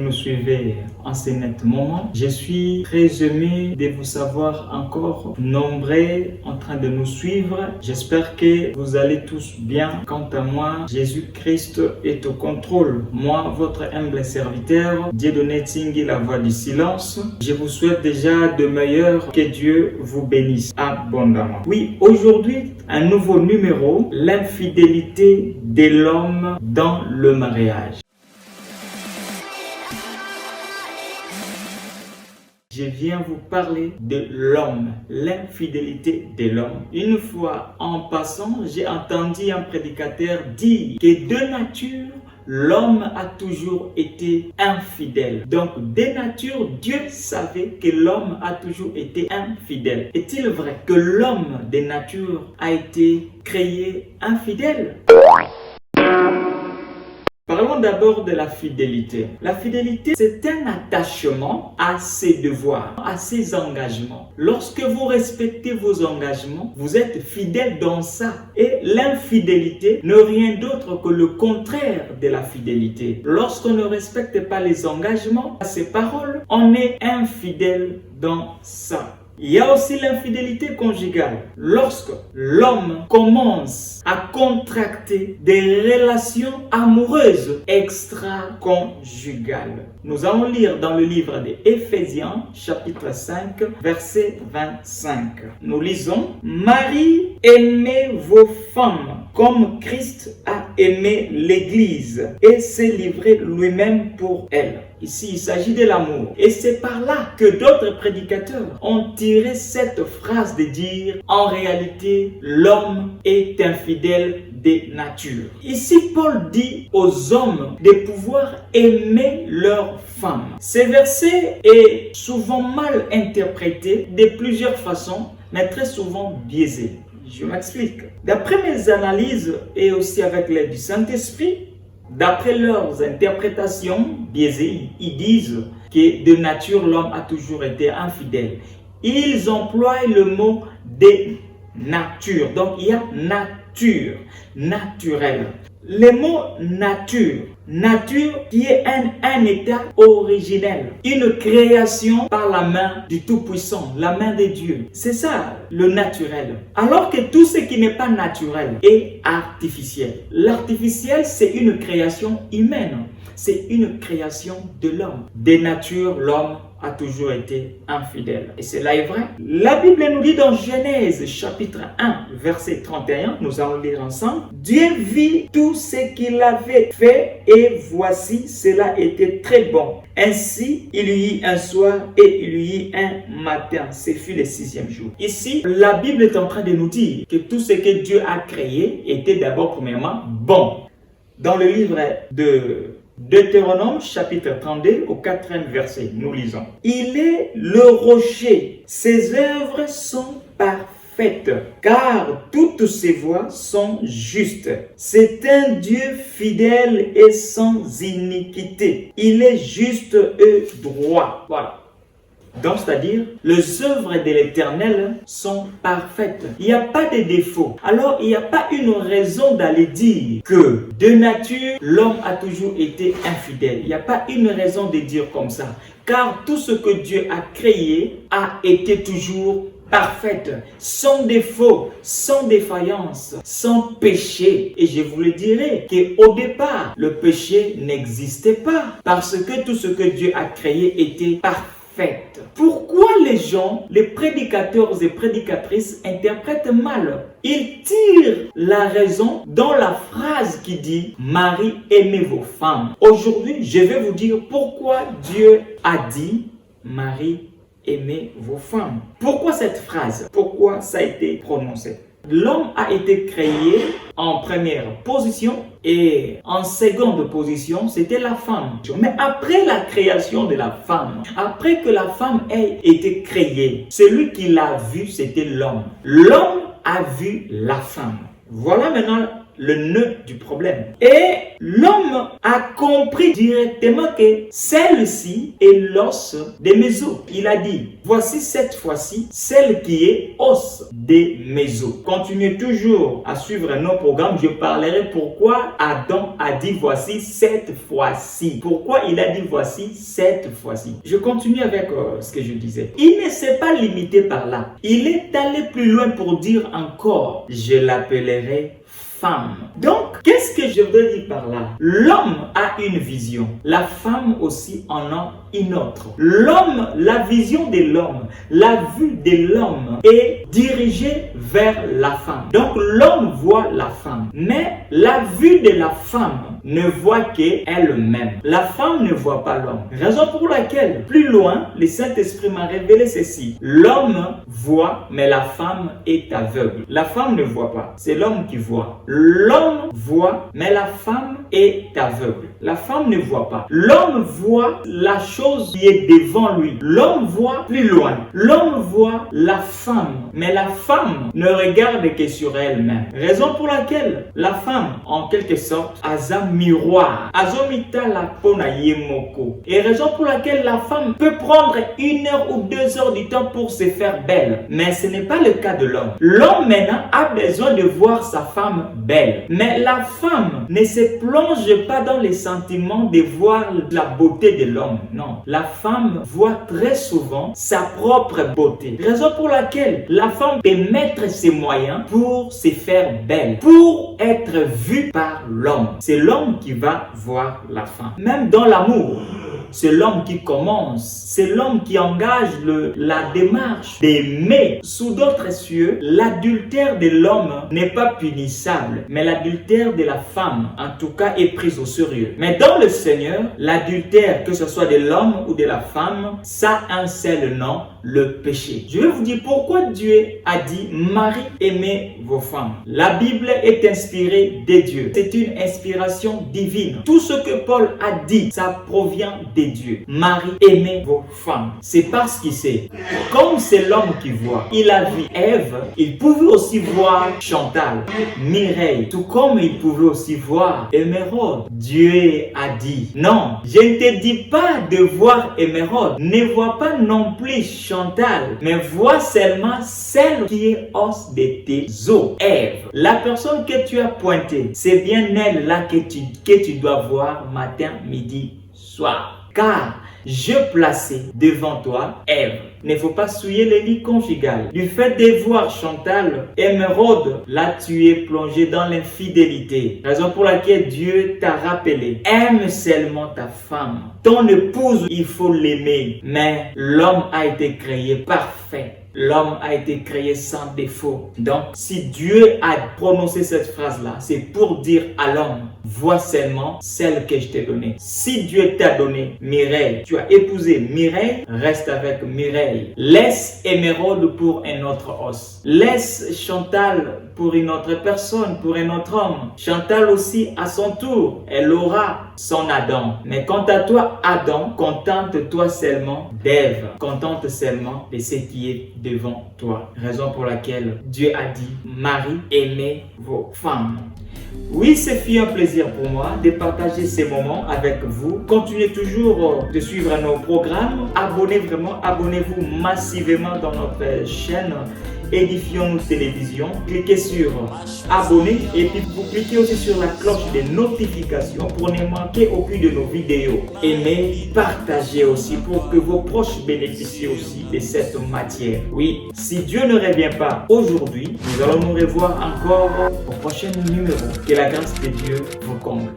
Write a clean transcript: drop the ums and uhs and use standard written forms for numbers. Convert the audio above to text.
nous suivez en ce net moment. Je suis très aimé de vous savoir encore nombreux en train de nous suivre. J'espère que vous allez tous bien. Quant à moi, Jésus-Christ est au contrôle. Moi, votre humble serviteur, Dieudonné Tingui, la voix du silence. Je vous souhaite déjà de meilleurs. Que Dieu vous bénisse abondamment. Oui, aujourd'hui, un nouveau numéro, l'infidélité de l'homme dans le mariage. Je viens vous parler de l'homme, l'infidélité de l'homme. Une fois en passant, j'ai entendu un prédicateur dire que de nature, l'homme a toujours été infidèle. Donc, de nature, Dieu savait que l'homme a toujours été infidèle. Est-il vrai que l'homme de nature a été créé infidèle? Parlons d'abord de la fidélité. La fidélité, c'est un attachement à ses devoirs, à ses engagements. Lorsque vous respectez vos engagements, vous êtes fidèle dans ça. Et l'infidélité n'est rien d'autre que le contraire de la fidélité. Lorsqu'on ne respecte pas les engagements, ses paroles, on est infidèle dans ça. Il y a aussi l'infidélité conjugale. Lorsque l'homme commence à contracter des relations amoureuses extra-conjugales. Nous allons lire dans le livre des Éphésiens, chapitre 5, verset 25. Nous lisons: Marie, aimez vos femmes comme Christ a aimé l'Église et s'est livré lui-même pour elle. Ici, il s'agit de l'amour. Et c'est par là que d'autres prédicateurs ont tiré cette phrase de dire, en réalité, l'homme est infidèle de nature. Ici, Paul dit aux hommes de pouvoir aimer leurs femmes. Ce verset est souvent mal interprété de plusieurs façons, mais très souvent biaisé. Je m'explique. D'après mes analyses et aussi avec l'aide du Saint-Esprit, d'après leurs interprétations biaisées, ils disent que de nature, l'homme a toujours été infidèle. Ils emploient le mot de nature. Donc, il y a nature, naturel. Le mot nature, nature qui est un état originel, une création par la main du Tout-Puissant, la main de Dieu. C'est ça, le naturel. Alors que tout ce qui n'est pas naturel est artificiel. L'artificiel, c'est une création humaine. C'est une création de l'homme. De nature, l'homme a toujours été infidèle. Et cela est vrai. La Bible nous dit dans Genèse chapitre 1, verset 31, nous allons lire ensemble. Dieu vit tout ce qu'il avait fait et voici, cela était très bon. Ainsi, il y eut un soir et il y eut un matin. Ce fut le 6e jour. Ici, la Bible est en train de nous dire que tout ce que Dieu a créé était d'abord premièrement bon. Dans le livre de Deutéronome chapitre 32 au 4e verset, nous lisons: Il est le rocher, ses œuvres sont parfaites, car toutes ses voies sont justes. C'est un Dieu fidèle et sans iniquité. Il est juste et droit. Voilà. Donc, c'est-à-dire, les œuvres de l'Éternel sont parfaites. Il n'y a pas de défaut. Alors, il n'y a pas une raison d'aller dire que de nature, l'homme a toujours été infidèle. Il n'y a pas une raison de dire comme ça. Car tout ce que Dieu a créé a été toujours parfaite, sans défaut, sans défaillance, sans péché. Et je vous le dirai qu'au départ, le péché n'existait pas. Parce que tout ce que Dieu a créé était parfait. Pourquoi les gens, les prédicateurs et prédicatrices interprètent mal? Ils tirent la raison dans la phrase qui dit « Marie, aimez vos femmes ». Aujourd'hui, je vais vous dire pourquoi Dieu a dit « Marie, aimez vos femmes ». Pourquoi cette phrase? Pourquoi ça a été prononcé? L'homme a été créé en première position et en seconde position, c'était la femme. Mais après la création de la femme, après que la femme ait été créée, celui qui l'a vue, c'était l'homme. L'homme a vu la femme. Voilà maintenant le nœud du problème. Et l'homme a compris directement que celle-ci est l'os de mes os. Il a dit, voici cette fois-ci celle qui est os de mes os. Continuez toujours à suivre nos programmes. Je parlerai pourquoi Adam a dit voici cette fois-ci. Pourquoi il a dit voici cette fois-ci. Je continue avec ce que je disais. Il ne s'est pas limité par là. Il est allé plus loin pour dire encore, je l'appellerai femme. Donc, qu'est-ce que je veux dire par là? L'homme a une vision. La femme aussi en a une autre. L'homme, la vision de l'homme, la vue de l'homme est dirigée vers la femme. Donc, l'homme voit la femme. Mais la vue de la femme ne voit qu'elle-même. La femme ne voit pas l'homme. Raison pour laquelle, plus loin, le Saint-Esprit m'a révélé ceci. L'homme voit, mais la femme est aveugle. La femme ne voit pas. C'est l'homme qui voit. L'homme voit, mais la femme est aveugle. La femme ne voit pas. L'homme voit la chose qui est devant lui. L'homme voit plus loin. L'homme voit la femme, mais la femme ne regarde que sur elle-même. Raison pour laquelle la femme, en quelque sorte, a un miroir. Azomita la pona yemoko. Et raison pour laquelle la femme peut prendre 1 heure ou 2 heures du temps pour se faire belle. Mais ce n'est pas le cas de l'homme. L'homme maintenant a besoin de voir sa femme belle. Mais la femme ne se plonge pas dans les sentiments de voir la beauté de l'homme. Non. La femme voit très souvent sa propre beauté. Raison pour laquelle la femme peut mettre ses moyens pour se faire belle, pour être vue par l'homme. C'est l'homme qui va voir la femme. Même dans l'amour, c'est l'homme qui commence. C'est l'homme qui engage la démarche d'aimer. Sous d'autres cieux, l'adultère de l'homme n'est pas punissable, mais l'adultère de la femme, en tout cas, est prise au sérieux. Mais dans le Seigneur, l'adultère, que ce soit de l'homme ou de la femme, ça a un seul nom, le péché. Je vais vous dire pourquoi Dieu a dit Marie, aimez vos femmes. La Bible est inspirée de Dieu. C'est une inspiration divine. Tout ce que Paul a dit, ça provient de Dieu. Marie, aimez vos femmes. C'est parce qu'il sait. Comme c'est l'homme qui voit. Il a vu Ève, il pouvait aussi voir Chantal, Mireille, tout comme il pouvait aussi voir Émeraude. Dieu a dit, non, je ne te dis pas de voir Émeraude. Ne vois pas non plus Chantal, mais vois seulement celle qui est os de tes os. Ève, la personne que tu as pointée, c'est bien elle là que tu dois voir matin, midi, soir. Car je plaçais devant toi Ève. Il ne faut pas souiller les lits conjugales. Du fait de voir Chantal, Émeraude, là tu es plongé dans l'infidélité. Raison pour laquelle Dieu t'a rappelé. Aime seulement ta femme. Ton épouse, il faut l'aimer. Mais l'homme a été créé parfait. L'homme a été créé sans défaut. Donc, si Dieu a prononcé cette phrase-là, c'est pour dire à l'homme, vois seulement celle que je t'ai donnée. Si Dieu t'a donné Mireille, tu as épousé Mireille, reste avec Mireille. Laisse Émeraude pour un autre os. Laisse Chantal pour une autre personne, pour un autre homme. Chantal aussi, à son tour, elle aura son Adam. Mais quant à toi, Adam, contente-toi seulement d'Ève. Contente seulement de ce qui est devant toi. Raison pour laquelle Dieu a dit, Marie, aimez vos femmes. Oui, ce fut un plaisir pour moi de partager ces moments avec vous. Continuez toujours de suivre nos programmes. Abonnez-vous massivement dans notre chaîne Édifions-nous Télévision. Cliquez sur abonner et puis vous cliquez aussi sur la cloche de notification pour ne manquer aucune de nos vidéos. Aimez, partagez aussi pour que vos proches bénéficient aussi de cette matière. Oui, si Dieu ne revient pas aujourd'hui, nous allons nous revoir encore au prochain numéro. Que la grâce de Dieu vous comble.